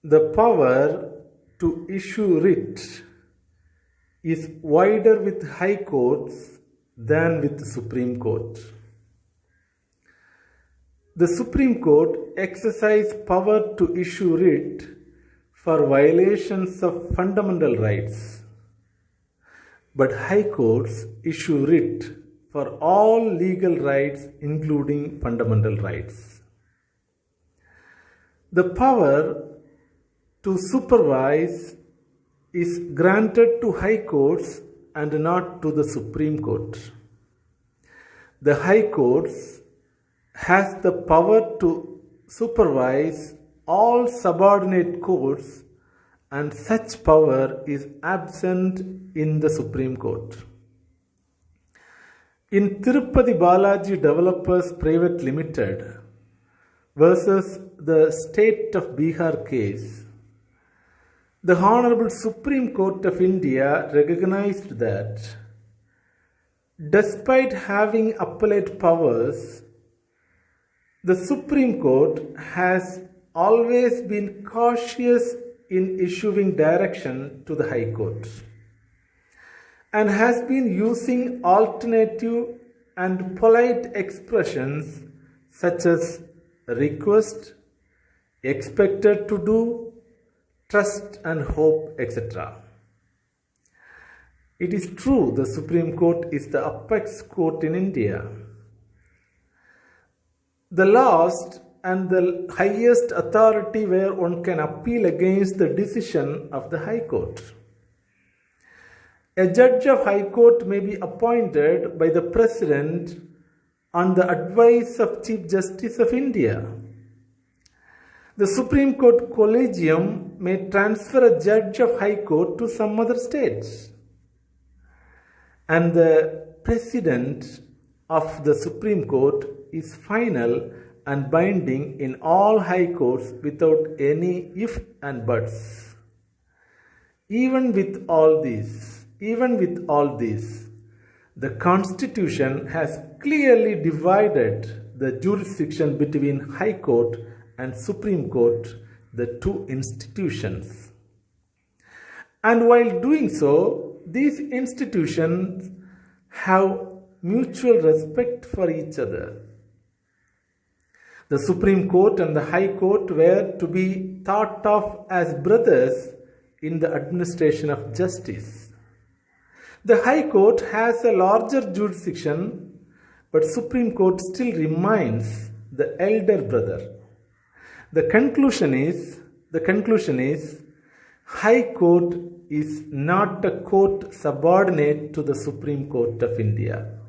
The power to issue writ is wider with high courts than with the Supreme Court. The Supreme Court exercises power to issue writ for violations of fundamental rights, but high courts issue writ for all legal rights including fundamental rights. The power to supervise is granted to high courts and not to the Supreme Court. The high courts has the power to supervise all subordinate courts, and such power is absent in the Supreme Court. In Tirupati Balaji Developers Private Limited versus the State of Bihar case, the Honorable Supreme Court of India recognized that despite having appellate powers, the Supreme Court has always been cautious in issuing direction to the High Court and has been using alternative and polite expressions such as request, expected to do, trust and hope, etc. It is true the Supreme Court is the apex court in India, the last and the highest authority where one can appeal against the decision of the High Court. A judge of High Court may be appointed by the President on the advice of Chief Justice of India. The Supreme Court Collegium may transfer a judge of High Court to some other states. And the President of the Supreme Court is final and binding in all high courts without any if and buts. Even with all this, the Constitution has clearly divided the jurisdiction between High Court and Supreme Court, the two institutions. And while doing so, these institutions have mutual respect for each other. The Supreme Court and the High Court were to be thought of as brothers in the administration of justice. The High Court has a larger jurisdiction, but Supreme Court still remains the elder brother. The conclusion is, High Court is not a court subordinate to the Supreme Court of India.